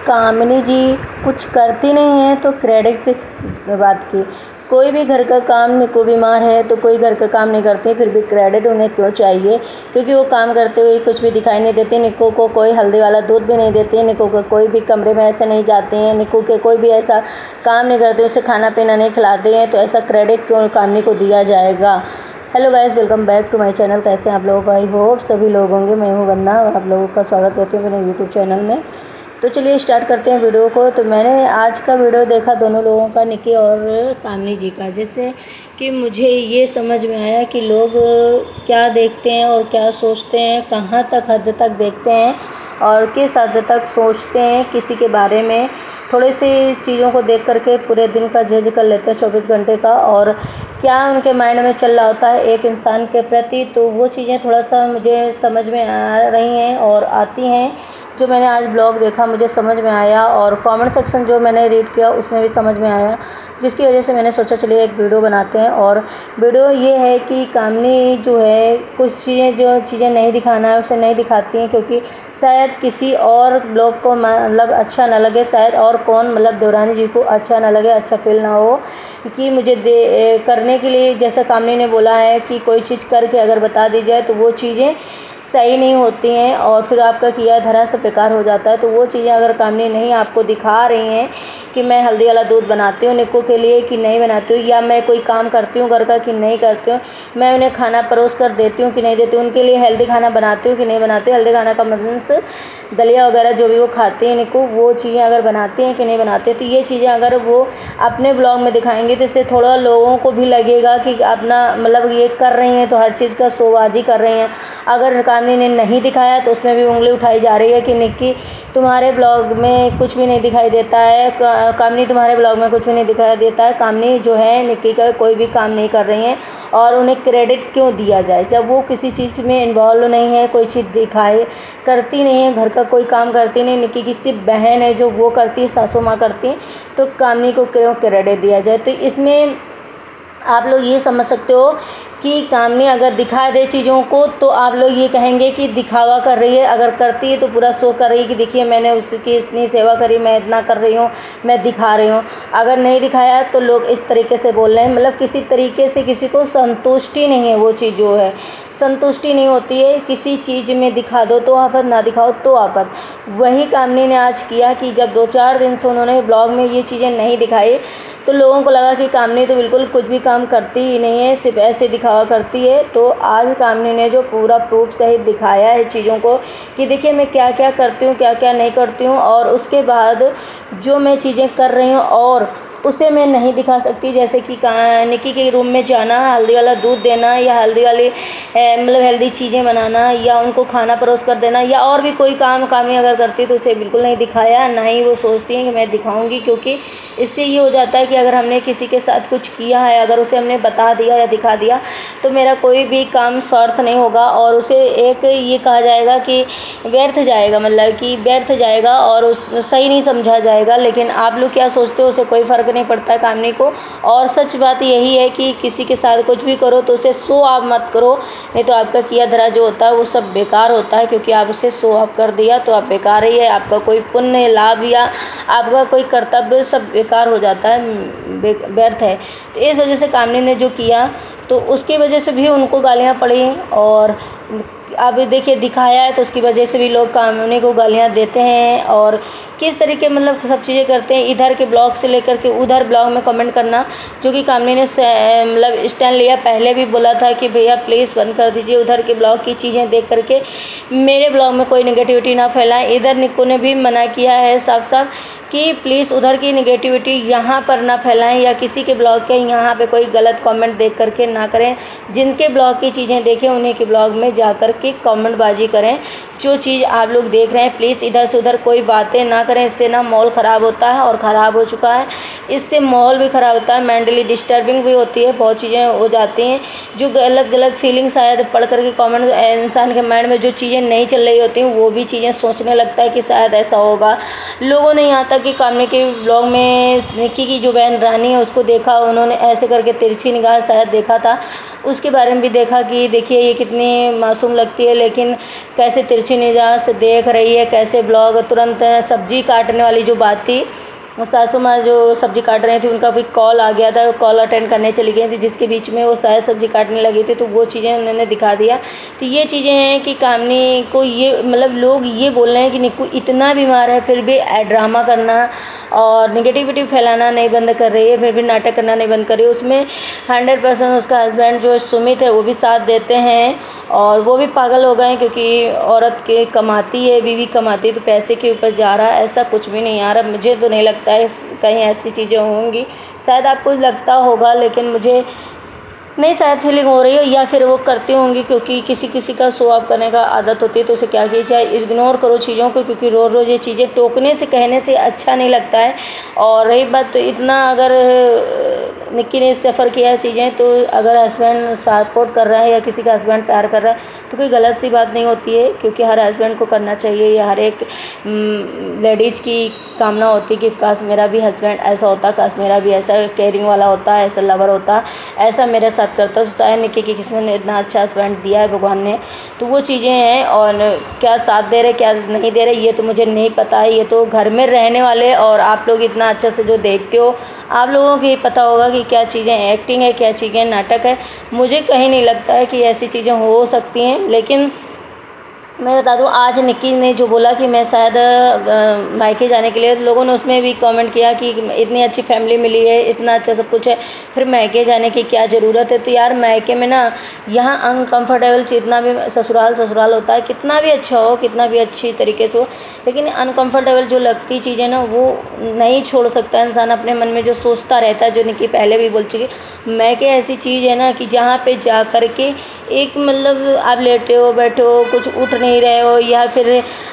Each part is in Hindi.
कामिनी जी कुछ करती नहीं है तो क्रेडिट किस बात की। कोई भी घर का काम, निक्कू बीमार है तो कोई घर का काम नहीं करते, फिर भी क्रेडिट उन्हें क्यों चाहिए? क्योंकि वो काम करते हुए कुछ भी दिखाई नहीं देते। निक्कू को कोई हल्दी वाला दूध भी नहीं देते, निक्कू को कोई भी कमरे में ऐसे नहीं जाते हैं, निक्कू के कोई भी ऐसा काम नहीं करते, उसे खाना पीना नहीं खिलाते हैं, तो ऐसा क्रेडिट क्यों कामिनी को दिया जाएगा? Hello guys, welcome back to my channel. कैसे हैं आप लोग? आई होप सभी लोग होंगे। मैं हूँ वंदना और आप लोगों का स्वागत करती हूँ मेरे यूट्यूब चैनल में। तो चलिए स्टार्ट करते हैं वीडियो को। तो मैंने आज का वीडियो देखा दोनों लोगों का, निक्की और कामिनी जी का, जिससे कि मुझे ये समझ में आया कि लोग क्या देखते हैं और क्या सोचते हैं, कहाँ तक हद तक देखते हैं और किस हद तक सोचते हैं किसी के बारे में। थोड़ी सी चीज़ों को देख करके पूरे दिन का जज कर लेते हैं, 24 घंटे का, और क्या उनके माइंड में चल रहा होता है एक इंसान के प्रति। तो वो चीज़ें थोड़ा सा मुझे समझ में आ रही हैं और आती हैं। जो मैंने आज ब्लॉग देखा मुझे समझ में आया, और कमेंट सेक्शन जो मैंने रीड किया उसमें भी समझ में आया, जिसकी वजह से मैंने सोचा चलिए एक वीडियो बनाते हैं। और वीडियो ये है कि कामिनी जो है कुछ जो चीज़ें नहीं दिखाना है उसे नहीं दिखाती हैं, क्योंकि शायद किसी और ब्लॉग को मतलब अच्छा ना लगे, शायद और कौन मतलब देवरानी जी को अच्छा ना लगे, अच्छा फील ना हो कि मुझे करने के लिए, जैसा कामिनी ने बोला है कि कोई चीज़ करके अगर बता दी जाए तो वो चीज़ें सही नहीं होती हैं और फिर आपका किया धरा से बेकार हो जाता है। तो वो चीज़ें अगर कामिनी नहीं आपको दिखा रही हैं कि मैं हल्दी वाला दूध बनाती हूँ निक्कू के लिए कि नहीं बनाती हूँ, या मैं कोई काम करती हूँ घर का कि नहीं करती हूँ, मैं उन्हें खाना परोस कर देती हूँ कि नहीं देती हूँ, उनके लिए हेल्दी खाना बनाती हूँ कि नहीं बनाती हूँ, हेल्दी खाना का मतलब दलिया वगैरह जो भी वो खाते हैं निक्कू, वो चीज़ें अगर बनाते हैं कि नहीं बनाते हैं, तो ये चीज़ें अगर वो अपने ब्लॉग में दिखाएंगे तो इससे थोड़ा लोगों को भी लगेगा कि अपना मतलब ये कर रही हैं तो हर चीज़ का शोबाजी कर रही हैं। अगर कामिनी ने नहीं दिखाया तो उसमें भी उंगली उठाई जा रही है कि निक्की तुम्हारे ब्लॉग में कुछ भी नहीं दिखाई देता है, कामिनी तुम्हारे ब्लॉग में कुछ भी नहीं दिखाई देता है। कामिनी जो है निक्की का कोई भी काम नहीं कर रही हैं, और उन्हें क्रेडिट क्यों दिया जाए जब वो किसी चीज़ में इन्वॉल्व नहीं है, कोई चीज़ दिखाए करती नहीं है, घर का कोई काम करती नहीं। निक्की की सिर्फ बहन है जो वो करती है, सासू माँ करती है, तो कामिनी को क्यों क्रेडिट दिया जाए? तो इसमें आप लोग ये समझ सकते हो कि कामिनी अगर दिखा दे चीज़ों को तो आप लोग ये कहेंगे कि दिखावा कर रही है, अगर करती है तो पूरा शो कर रही है कि देखिए मैंने उसकी इतनी सेवा करी, मैं इतना कर रही हूँ, मैं दिखा रही हूँ। अगर नहीं दिखाया तो लोग इस तरीके से बोल रहे हैं, मतलब किसी तरीके से किसी को संतुष्टि नहीं है। वो चीज़ जो है संतुष्टि नहीं होती है, किसी चीज़ में दिखा दो तो आफत, ना दिखाओ तो आफत। वही कामिनी ने आज किया कि जब 2-4 दिन से उन्होंने ब्लॉग में ये चीज़ें नहीं दिखाई तो लोगों को लगा कि कामिनी तो बिल्कुल कुछ भी काम करती ही नहीं है, सिर्फ ऐसे दिखावा करती है। तो आज कामिनी ने जो पूरा प्रूफ सहित दिखाया है चीज़ों को कि देखिए मैं क्या क्या करती हूँ, क्या क्या नहीं करती हूँ, और उसके बाद जो मैं चीज़ें कर रही हूँ और उसे मैं नहीं दिखा सकती। जैसे कि निक्की के रूम में जाना, हल्दी वाला दूध देना, या हल्दी वाली मतलब हेल्दी चीज़ें बनाना, या उनको खाना परोस कर देना, या और भी कोई काम कामिनी अगर करती है तो उसे बिल्कुल नहीं दिखाया, ना ही वो सोचती हैं कि मैं दिखाऊंगी। क्योंकि इससे ये हो जाता है कि अगर हमने किसी के साथ कुछ किया है, अगर उसे हमने बता दिया या दिखा दिया तो मेरा कोई भी काम स्वार्थ नहीं होगा और उसे एक ये कहा जाएगा कि व्यर्थ जाएगा, मतलब कि व्यर्थ जाएगा और उस सही नहीं समझा जाएगा। लेकिन आप लोग क्या सोचते हो, उसे कोई फ़र्क नहीं पड़ता है कामिनी को। और सच बात यही है कि किसी के साथ कुछ भी करो तो उसे शो ऑफ मत करो, नहीं तो आपका किया धरा जो होता है वो सब बेकार होता है। क्योंकि आप उसे शो ऑफ कर दिया तो आप बेकार ही है, आपका कोई पुण्य लाभ या आपका कोई कर्तव्य सब बेकार हो जाता है, व्यर्थ है। तो इस वजह से कामिनी ने जो किया तो उसकी वजह से भी उनको गालियाँ पड़ी, और अब देखिए दिखाया है तो उसकी वजह से भी लोग कामिनी को गालियाँ देते हैं और किस तरीके मतलब सब चीज़ें करते हैं। इधर के ब्लॉग से लेकर के उधर ब्लॉग में कमेंट करना, जो कि कामिनी ने मतलब स्टैंड लिया। पहले भी बोला था कि भैया प्लीज़ बंद कर दीजिए उधर के ब्लॉग की चीज़ें देख करके, मेरे ब्लॉग में कोई नेगेटिविटी ना फैलाएं। इधर निक्कू ने भी मना किया है साफ साफ कि प्लीज़ उधर की नेगेटिविटी यहाँ पर ना फैलाएं, या किसी के ब्लॉग के यहाँ पे कोई गलत कमेंट देख करके ना करें। जिनके ब्लॉग की चीज़ें देखें उन्हीं के ब्लॉग में जा कर के कमेंटबाजी करें। जो चीज़ आप लोग देख रहे हैं प्लीज़ इधर से उधर कोई बातें ना करें, इससे ना माहौल ख़राब होता है और ख़राब हो चुका है। इससे माहौल भी ख़राब होता है, मेंटली डिस्टर्बिंग भी होती है, बहुत चीज़ें हो जाती हैं। जो गलत गलत फीलिंग शायद पढ़ करके कमेंट इंसान के माइंड में जो चीज़ें नहीं चल रही होती हैं वो भी चीज़ें सोचने लगता है कि शायद ऐसा होगा। लोगों ने यहाँ तक कि कामिनी के ब्लॉग में निक्की की जो बहन रानी है उसको देखा, उन्होंने ऐसे करके तिरछी निगाह शायद देखा था, उसके बारे में भी देखा कि देखिए ये कितनी मासूम लगती है लेकिन कैसे तिरछी कुछ ही नहीं, जहाँ से देख रही है कैसे ब्लॉग, तुरंत सब्जी काटने वाली जो बात थी, सासू माँ जो सब्जी काट रही थी उनका फिर कॉल आ गया था, कॉल अटेंड करने चली गई थी, जिसके बीच में वो शायद सब्जी काटने लगी थी, तो वो चीज़ें उन्होंने दिखा दिया। तो ये चीज़ें हैं कि कामनी को ये मतलब लोग ये बोल रहे हैं कि निक्कू इतना बीमार है फिर भी ड्रामा करना और निगेटिविटी फैलाना नहीं बंद कर रही है, फिर भी नाटक करना नहीं बंद कर रही है। उसमें 100% उसका हस्बैंड जो सुमित है वो भी साथ देते हैं, और वो भी पागल हो गए क्योंकि औरत के कमाती है, बीवी कमाती है तो पैसे के ऊपर जा रहा है, ऐसा कुछ भी नहीं यार। अब मुझे तो नहीं लगता है कहीं ऐसी चीज़ें होंगी, शायद आपको लगता होगा लेकिन मुझे नहीं शायद फीलिंग हो रही है, या फिर वो करती होंगी क्योंकि किसी किसी का शो ऑफ करने का आदत होती है, तो उसे क्या किया जाए, इग्नोर करो चीज़ों को, क्योंकि रोज़ रोज़ ये चीज़ें टोकने से कहने से अच्छा नहीं लगता है। और रही बात तो इतना अगर निक्की ने सफ़र किया है चीज़ें, तो अगर हस्बैंड सपोर्ट कर रहा है या किसी का हस्बैंड प्यार कर रहा है तो कोई गलत सी बात नहीं होती है, क्योंकि हर हस्बैंड को करना चाहिए। या हर एक लेडीज़ की कामना होती है कि काश मेरा भी हस्बैंड ऐसा होता, काश मेरा भी ऐसा केयरिंग वाला होता, ऐसा लवर होता, ऐसा मेरे साथ करता। तो चाहे निक्की की किस्मत ने इतना अच्छा हस्बैंड दिया है भगवान ने, तो वो चीज़ें हैं। और क्या साथ दे रहे क्या नहीं दे रहे ये तो मुझे नहीं पता है, ये तो घर में रहने वाले और आप लोग इतना अच्छा से जो देखते हो आप लोगों को ये पता होगा कि क्या चीज़ें एक्टिंग है, क्या चीज़ें नाटक है। मुझे कहीं नहीं लगता है कि ऐसी चीज़ें हो सकती हैं। लेकिन मैं बता दूँ, आज निक्की ने जो बोला कि मैं शायद मायके जाने के लिए, लोगों ने उसमें भी कमेंट किया कि इतनी अच्छी फैमिली मिली है, इतना अच्छा सब कुछ है, फिर मायके जाने की क्या ज़रूरत है। तो यार मायके में ना, यहाँ अनकंफर्टेबल जितना भी ससुराल ससुराल होता है, कितना भी अच्छा हो, कितना भी अच्छी तरीके से हो, लेकिन अनकंफर्टेबल जो लगती चीज़ें ना वो नहीं छोड़ सकता इंसान अपने मन में, जो सोचता रहता है। जो निक्की पहले भी बोल चुकी, मायके ऐसी चीज़ है ना कि जहाँ पे जा कर के एक मतलब आप लेटे हो बैठे हो, कुछ उठ नहीं रहे हो, या फिर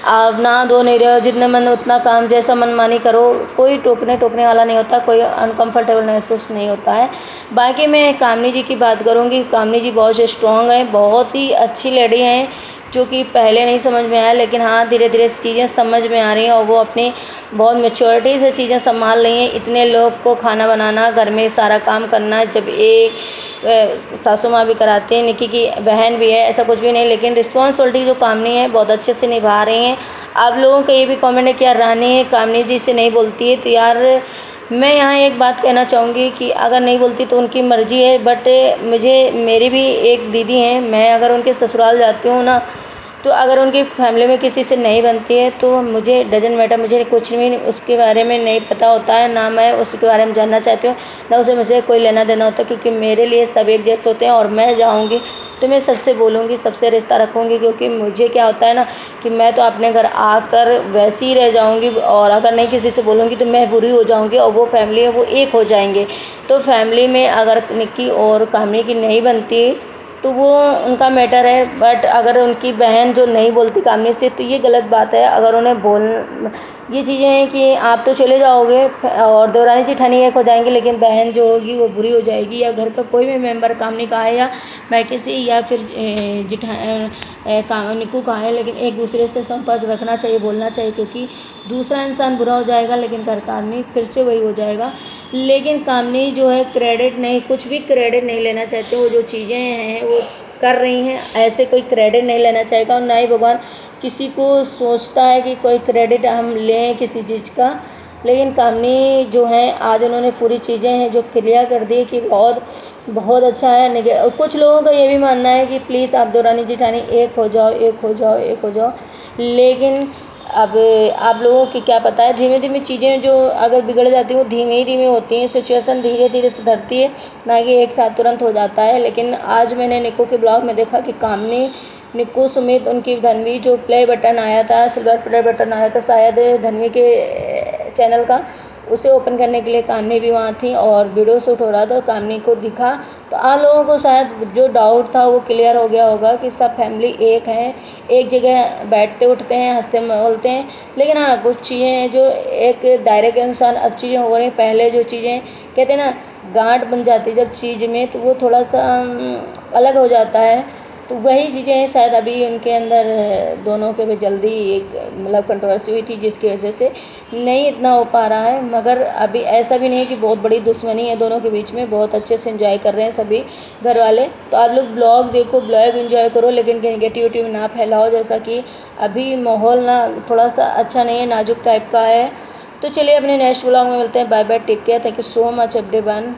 आप नहा धो नहीं रहे हो, जितना मन उतना काम, जैसा मनमानी करो, कोई टोकने वाला नहीं होता, कोई अनकंफर्टेबल महसूस नहीं होता है। बाकी मैं कामनी जी की बात करूँगी, कामनी जी बहुत स्ट्रॉन्ग है, बहुत ही अच्छी लेडी हैं, जो कि पहले नहीं समझ में आया, लेकिन हाँ धीरे धीरे चीज़ें समझ में आ रही हैं और वो अपनी बहुत मैच्योरिटी से चीज़ें संभाल रही हैं। इतने लोग को खाना बनाना, घर में सारा काम करना, जब एक सासू माँ भी कराती हैं, निक्की की बहन भी है, ऐसा कुछ भी नहीं, लेकिन रिस्पॉन्सिबिलिटी जो कामनी है बहुत अच्छे से निभा रही हैं। आप लोगों का ये भी कमेंट है कि यार रानी कामनी जी से नहीं बोलती है, तो यार मैं यहाँ एक बात कहना चाहूँगी कि अगर नहीं बोलती तो उनकी मर्ज़ी है, बट मेरी भी एक दीदी हैं, मैं अगर उनके ससुराल जाती हूँ ना, तो अगर उनकी फैमिली में किसी से नहीं बनती है तो मुझे डजेंट मैटर, मुझे कुछ भी उसके बारे में नहीं पता होता है, ना मैं उसके बारे में जानना चाहती हूँ, ना उसे मुझे कोई लेना देना होता है, क्योंकि मेरे लिए सब एक जैसे होते हैं। और मैं जाऊँगी तो मैं सबसे बोलूँगी, सबसे रिश्ता रखूँगी, क्योंकि मुझे क्या होता है ना कि मैं तो अपने घर आकर वैसी ही रह जाऊँगी, और अगर नहीं किसी से बोलूँगी तो मैं बुरी हो जाऊँगी और वो फैमिली है वो एक हो जाएंगे। तो फैमिली में अगर निक्की और कामनी की नहीं बनती तो वो उनका मैटर है, बट अगर उनकी बहन जो नहीं बोलती कामनी से तो ये गलत बात है। अगर उन्हें बोल, ये चीज़ें हैं कि आप तो चले जाओगे और देवरानी जेठानी एक हो जाएंगे, लेकिन बहन जो होगी वो बुरी हो जाएगी, या घर का कोई भी मेंबर कामनी का है या मायके से या फिर निक्कू का है, लेकिन एक दूसरे से संपर्क रखना चाहिए, बोलना चाहिए, क्योंकि दूसरा इंसान बुरा हो जाएगा लेकिन घर का आदमी फिर से वही हो जाएगा। लेकिन कामनी जो है क्रेडिट नहीं, कुछ भी क्रेडिट नहीं लेना चाहते, वो जो चीज़ें हैं वो कर रही हैं, ऐसे कोई क्रेडिट नहीं लेना चाहेगा, और ना ही भगवान किसी को सोचता है कि कोई क्रेडिट हम लें किसी चीज़ का। लेकिन कामनी जो है आज उन्होंने पूरी चीज़ें हैं जो क्लियर कर दी कि बहुत बहुत अच्छा है। और कुछ लोगों का ये भी मानना है कि प्लीज़ आप देवरानी जेठानी एक हो जाओ, एक हो जाओ, एक हो जाओ, लेकिन अब आप लोगों की क्या पता है, धीमे धीमे चीज़ें जो अगर बिगड़ जाती हैं वो धीमे ही धीमे होती हैं, सिचुएशन धीरे धीरे सुधरती है, ना कि एक साथ तुरंत हो जाता है। लेकिन आज मैंने निक्कू के ब्लॉग में देखा कि कामनी, निक्कू सुमित, उनकी धन्वी जो प्ले बटन आया था, सिल्वर प्ले बटन आया था शायद धन्वी के चैनल का, उसे ओपन करने के लिए कामनी भी वहाँ थी और वीडियो शूट हो रहा था, कामनी को दिखा तो आप लोगों को शायद जो डाउट था वो क्लियर हो गया होगा कि सब फैमिली एक हैं, एक जगह बैठते उठते हैं, हंसते बोलते हैं। लेकिन हाँ कुछ चीज़ें हैं जो एक दायरे के अनुसार अब चीज़ें हो रही हैं, पहले जो चीज़ें कहते हैं ना गांठ बन जाती है जब चीज़ में, तो वो थोड़ा सा अलग हो जाता है। तो वही चीज़ें हैं, शायद अभी उनके अंदर दोनों के भी जल्दी एक मतलब कंट्रोवर्सी हुई थी जिसकी वजह से नहीं इतना हो पा रहा है। मगर अभी ऐसा भी नहीं है कि बहुत बड़ी दुश्मनी है दोनों के बीच में, बहुत अच्छे से एंजॉय कर रहे हैं सभी घर वाले। तो आप लोग ब्लॉग देखो, ब्लॉग एंजॉय करो, लेकिन नेगेटिविटी ना फैलाओ, जैसा कि अभी माहौल ना थोड़ा सा अच्छा नहीं है, नाजुक टाइप का है। तो चलिए अपने नेक्स्ट ब्लॉग में मिलते हैं। Bye bye, take care, thank you so much everyone.